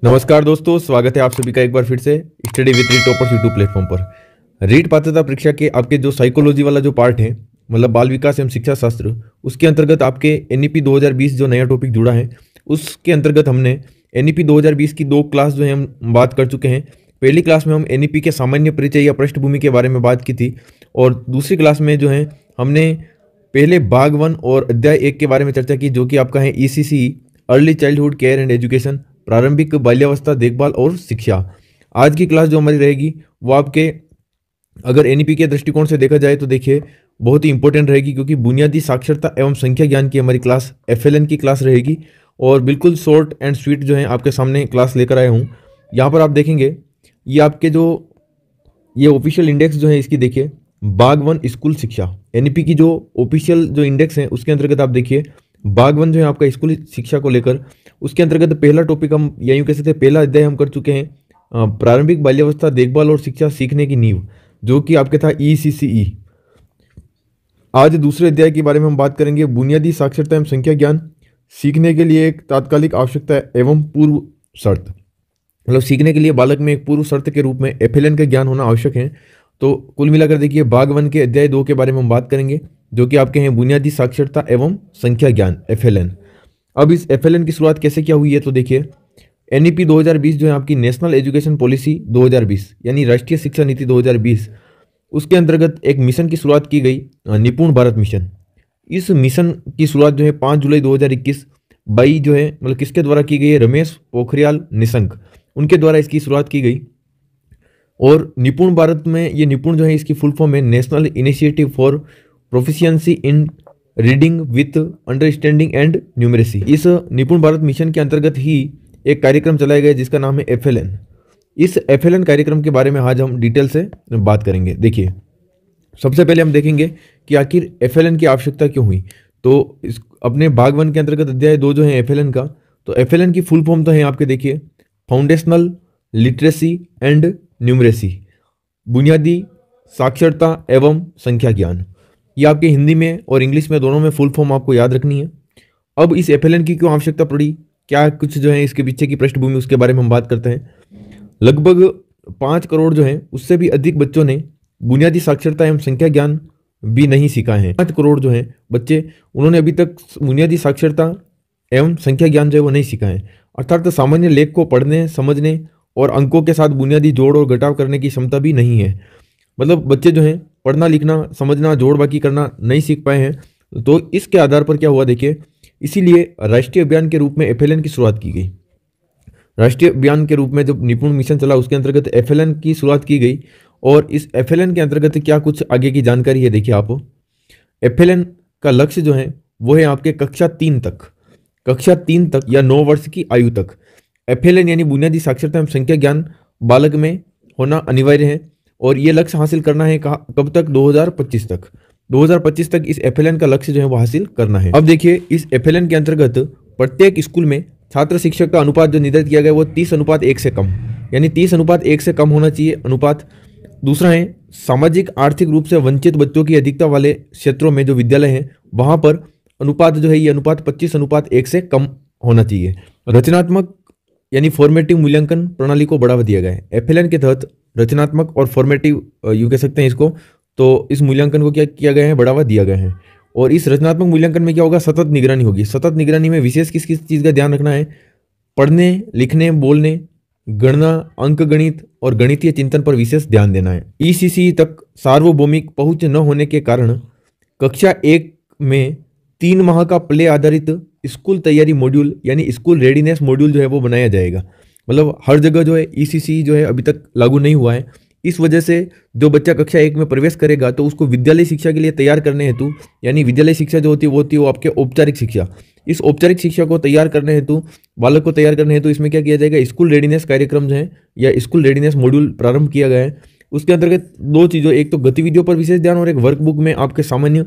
नमस्कार दोस्तों, स्वागत है आप सभी का एक बार फिर से स्टडी विद री टॉपर्स यूट्यूब प्लेटफॉर्म पर। रीट पात्रता परीक्षा के आपके जो साइकोलॉजी वाला जो पार्ट है, मतलब बाल विकास एवं शिक्षा शास्त्र, उसके अंतर्गत आपके एनईपी 2020 जो नया टॉपिक जुड़ा है, उसके अंतर्गत हमने एनईपी 2020 की 2 क्लास जो है हम बात कर चुके हैं। पहली क्लास में हम एनईपी के सामान्य परिचय या पृष्ठभूमि के बारे में बात की थी, और दूसरी क्लास में जो है हमने पहले भाग 1 और अध्याय 1 के बारे में चर्चा की, जो कि आपका है ECC, early childhood care and education, प्रारंभिक बाल्यावस्था देखभाल और शिक्षा। आज की क्लास जो हमारी रहेगी वो आपके अगर एनईपी के दृष्टिकोण से देखा जाए तो देखिए बहुत ही इंपॉर्टेंट रहेगी, क्योंकि बुनियादी साक्षरता एवं संख्या ज्ञान की हमारी क्लास एफएलएन की क्लास रहेगी। और बिल्कुल शॉर्ट एंड स्वीट जो है आपके सामने क्लास लेकर आया हूँ। यहाँ पर आप देखेंगे ये आपके जो ये ऑफिशियल इंडेक्स जो है इसकी देखिए, भाग 1 स्कूल शिक्षा, एनईपी की जो ऑफिशियल जो इंडेक्स है उसके अंतर्गत आप देखिए भाग 1 जो है आपका स्कूल शिक्षा को लेकर, उसके अंतर्गत पहला टॉपिक हम या यूं कह सकते हैं पहला अध्याय हम कर चुके हैं प्रारंभिक बाल्यावस्था देखभाल और शिक्षा सीखने की नींव, जो कि आपके था ईसीसीई। आज दूसरे अध्याय के बारे में हम बात करेंगे, बुनियादी साक्षरता एवं संख्या ज्ञान सीखने के लिए एक तात्कालिक आवश्यकता एवं पूर्व शर्त, मतलब सीखने के लिए बालक में एक पूर्व शर्त के रूप में एफएलएन का ज्ञान होना आवश्यक है। तो कुल मिलाकर देखिए भाग 1 के अध्याय 2 के बारे में हम बात करेंगे, जो कि आपके हैं बुनियादी साक्षरता एवं संख्या ज्ञान एफएलएन। अब इस एफएलएन की शुरुआत कैसे क्या हुई है, तो देखिए एनईपी 2020 जो है आपकी नेशनल एजुकेशन पॉलिसी 2020 यानी राष्ट्रीय शिक्षा नीति 2020, उसके अंतर्गत एक मिशन की शुरुआत की गई, निपुण भारत मिशन। इस मिशन की शुरुआत जो है 5 जुलाई 2021 बाई जो है मतलब किसके द्वारा की गई है, रमेश पोखरियाल निशंक, उनके द्वारा इसकी शुरुआत की गई। और निपुण भारत में ये निपुण जो है इसकी फुल फॉर्म है national initiative for proficiency in reading with understanding and numeracy. इस निपुण भारत मिशन के अंतर्गत ही एक कार्यक्रम चलाया गया जिसका नाम है एफएलएन। इस एफएलएन कार्यक्रम के बारे में आज हम डिटेल से बात करेंगे। देखिए सबसे पहले हम देखेंगे कि आखिर एफएलएन की आवश्यकता क्यों हुई। तो इस अपने भाग 1 के अंतर्गत अध्याय 2 जो है एफएलएन का, तो एफएलएन की फुल फॉर्म तो है आपके देखिए फाउंडेशनल लिटरेसी एंड न्यूमरेसी, बुनियादी साक्षरता एवं संख्या ज्ञान। ये आपके हिंदी में और इंग्लिश में दोनों में फुल फॉर्म आपको याद रखनी है। अब इस एफएलएन की क्यों आवश्यकता पड़ी, क्या कुछ जो है इसके पीछे की पृष्ठभूमि, उसके बारे में हम बात करते हैं। लगभग 5 करोड़ जो है उससे भी अधिक बच्चों ने बुनियादी साक्षरता एवं संख्या ज्ञान भी नहीं सीखा है। 5 करोड़ जो है बच्चे, उन्होंने अभी तक बुनियादी साक्षरता एवं संख्या ज्ञान जो है वो नहीं सीखा है, अर्थात सामान्य लेख को पढ़ने समझने और अंकों के साथ बुनियादी जोड़ और घटाव करने की क्षमता भी नहीं है। मतलब बच्चे जो हैं पढ़ना लिखना समझना जोड़ बाकी करना नहीं सीख पाए हैं। तो इसके आधार पर क्या हुआ देखिए, इसीलिए राष्ट्रीय अभियान के रूप में एफएलएन की शुरुआत की गई। राष्ट्रीय अभियान के रूप में जब निपुण मिशन चला उसके अंतर्गत एफएलएन की शुरुआत की गई। और इस एफएलएन के अंतर्गत क्या कुछ आगे की जानकारी है देखिए आप। एफएलएन का लक्ष्य जो है वो है आपके कक्षा 3 तक या 9 वर्ष की आयु तक एफएलएन यानी बुनियादी साक्षरता एवं संख्या ज्ञान बालक में होना अनिवार्य है। और ये लक्ष्य हासिल करना है कब तक, 2025 तक इस एफएलएन का लक्ष्य जो है वो हासिल करना है। अब देखिए इस एफएलएन के अंतर्गत प्रत्येक स्कूल में छात्र शिक्षक का अनुपात जो निर्धारित किया गया वो 30:1 से कम, यानी 30:1 से कम होना चाहिए अनुपात। दूसरा है सामाजिक आर्थिक रूप से वंचित बच्चों की अधिकता वाले क्षेत्रों में जो विद्यालय हैं वहां पर अनुपात जो है ये अनुपात 25:1 से कम होना चाहिए। रचनात्मक यानी फॉर्मेटिव मूल्यांकन प्रणाली को बढ़ावा दिया गया है। एफएलएन के तहत रचनात्मक और फॉर्मेटिव यूं कह सकते हैं इसको, तो इस मूल्यांकन को क्या किया गया है, बढ़ावा दिया गया है। और इस रचनात्मक मूल्यांकन में क्या होगा, सतत निगरानी होगी। सतत निगरानी में विशेष किस किस चीज़ का ध्यान रखना है, पढ़ने लिखने बोलने गणना अंक गणित और गणितीय चिंतन पर विशेष ध्यान देना है। ईसीसी तक सार्वभौमिक पहुंच न होने के कारण कक्षा 1 में 3 माह का प्ले आधारित स्कूल तैयारी मॉड्यूल यानी स्कूल रेडीनेस मॉड्यूल जो है वो बनाया जाएगा। मतलब हर जगह जो है ईसीसी जो है अभी तक लागू नहीं हुआ है। इस वजह से जो बच्चा कक्षा 1 में प्रवेश करेगा तो उसको विद्यालय शिक्षा के लिए तैयार करने हेतु, यानी विद्यालय शिक्षा जो होती है वो आपके औपचारिक शिक्षा, इस औपचारिक शिक्षा को तैयार करने हेतु, बालक को तैयार करने हेतु इसमें क्या किया जाएगा, स्कूल रेडीनेस कार्यक्रम जो है या स्कूल रेडीनेस मॉड्यूल प्रारंभ किया गया है। उसके अंतर्गत 2 चीज़ों, एक तो गतिविधियों पर विशेष ध्यान और एक वर्कबुक में आपके सामान्य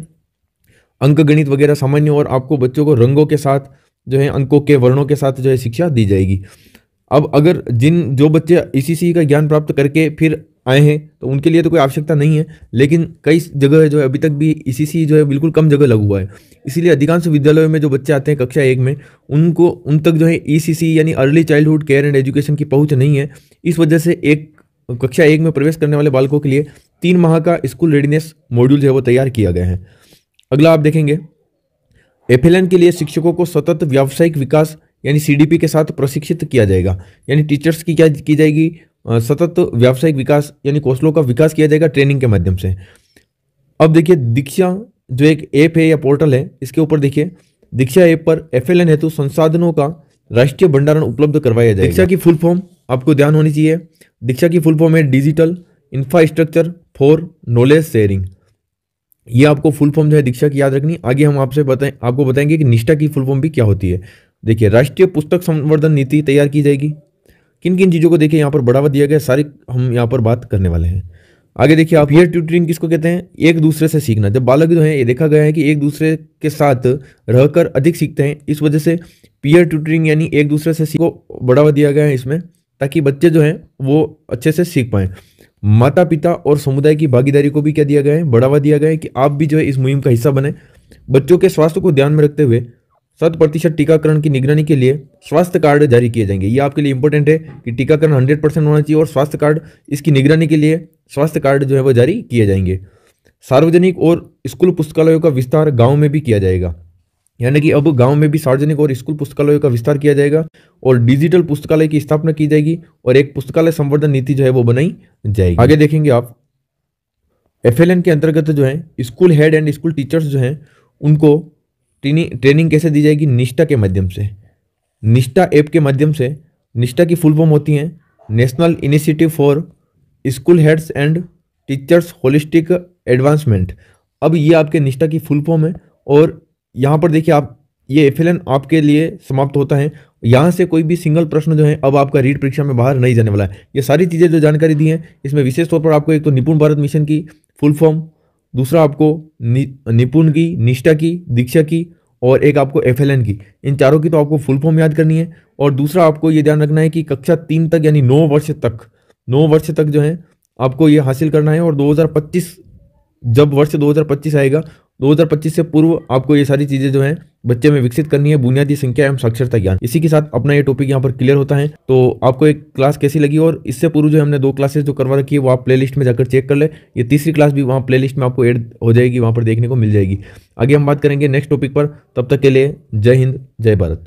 अंक गणित वगैरह सामान्य, और आपको बच्चों को रंगों के साथ जो है अंकों के वर्णों के साथ जो है शिक्षा दी जाएगी। अब अगर जो बच्चे ईसीसी का ज्ञान प्राप्त करके फिर आए हैं तो उनके लिए तो कोई आवश्यकता नहीं है, लेकिन कई जगह है जो है अभी तक भी ईसीसी जो है बिल्कुल कम जगह लागू हुआ है। इसीलिए अधिकांश विद्यालयों में जो बच्चे आते हैं कक्षा 1 में, उनको उन तक जो है ईसीसी यानी early childhood care and education की पहुंच नहीं है। इस वजह से एक कक्षा 1 में प्रवेश करने वाले बालकों के लिए 3 माह का स्कूल रेडीनेस मॉड्यूल जो है वो तैयार किया गया है। अगला आप देखेंगे, एफएलएन के लिए शिक्षकों को सतत व्यावसायिक विकास यानी सीडीपी के साथ प्रशिक्षित किया जाएगा। यानी टीचर्स की क्या की जाएगी, सतत व्यावसायिक विकास यानी कौशलों का विकास किया जाएगा ट्रेनिंग के माध्यम से। अब देखिए दीक्षा जो एक ऐप है या पोर्टल है, इसके ऊपर देखिए दीक्षा ऐप पर एफएलएन हेतु संसाधनों का राष्ट्रीय भंडारण उपलब्ध करवाया जाएगा। दीक्षा की फुल फॉर्म आपको ध्यान होनी चाहिए। दीक्षा की फुल फॉर्म है digital infrastructure for knowledge sharing. ये आपको फुल फॉर्म जो है दीक्षा की याद रखनी। आगे हम आपको बताएंगे कि निष्ठा की फुल फॉर्म भी क्या होती है। देखिए राष्ट्रीय पुस्तक संवर्धन नीति तैयार की जाएगी। किन किन चीज़ों को देखिए यहाँ पर बढ़ावा दिया गया, सारी हम यहाँ पर बात करने वाले हैं। आगे देखिए आप, पीयर ट्यूटरिंग किसको कहते हैं, एक दूसरे से सीखना। जब बालक जो है, ये देखा गया है कि एक दूसरे के साथ रहकर अधिक सीखते हैं, इस वजह से पीयर ट्यूटरिंग यानी एक दूसरे से सीखो बढ़ावा दिया गया है इसमें, ताकि बच्चे जो हैं वो अच्छे से सीख पाएं। माता पिता और समुदाय की भागीदारी को भी क्या दिया गया है, बढ़ावा दिया गया है कि आप भी जो है इस मुहिम का हिस्सा बने। बच्चों के स्वास्थ्य को ध्यान में रखते हुए 100% टीकाकरण की निगरानी के लिए स्वास्थ्य कार्ड जारी किए जाएंगे। ये आपके लिए इंपॉर्टेंट है कि टीकाकरण 100% होना चाहिए और स्वास्थ्य कार्ड, इसकी निगरानी के लिए स्वास्थ्य कार्ड जो है वो जारी किए जाएंगे। सार्वजनिक और स्कूल पुस्तकालयों का विस्तार गांव में भी किया जाएगा, यानी कि अब गांव में भी सार्वजनिक और स्कूल पुस्तकालयों का विस्तार किया जाएगा और डिजिटल पुस्तकालय की स्थापना की जाएगी और एक पुस्तकालय संवर्धन नीति जो है वो बनाई जाएगी। आगे देखेंगे आप, एफएलएन के अंतर्गत जो है school head and school teachers जो हैं उनको ट्रेनिंग कैसे दी जाएगी, निष्ठा के माध्यम से। निष्ठा ऐप के माध्यम से। निष्ठा की फुल फॉर्म होती है national initiative for school heads and teachers holistic advancement. अब ये आपके निष्ठा की फुल फॉर्म है और यहाँ पर देखिए आप, ये एफएलएन आपके लिए समाप्त होता है। यहाँ से कोई भी सिंगल प्रश्न जो है अब आपका रीट परीक्षा में बाहर नहीं जाने वाला है। ये सारी चीज़ें जो जानकारी दी हैं, इसमें विशेष तौर पर आपको एक तो निपुण भारत मिशन की फुल फॉर्म, दूसरा आपको निपुण की, निष्ठा की, दीक्षा की और एक आपको एफएलएन की, इन चारों की तो आपको फुल फॉर्म याद करनी है। और दूसरा आपको ये ध्यान रखना है कि कक्षा 3 तक यानी 9 वर्ष तक जो है आपको ये हासिल करना है। और 2025 जब वर्ष 2025 आएगा, 2025 से पूर्व आपको ये सारी चीज़ें जो हैं बच्चे में विकसित करनी है, बुनियादी संख्या एवं साक्षरता ज्ञान। इसी के साथ अपना ये टॉपिक यहाँ पर क्लियर होता है। तो आपको एक क्लास कैसी लगी, और इससे पूर्व जो हमने 2 क्लासेस जो करवा रखी है वो आप प्लेलिस्ट में जाकर चेक कर ले। ये तीसरी क्लास भी वहाँ प्लेलिस्ट में आपको ऐड हो जाएगी, वहाँ पर देखने को मिल जाएगी। आगे हम बात करेंगे नेक्स्ट टॉपिक पर। तब तक के लिए जय हिंद, जय भारत।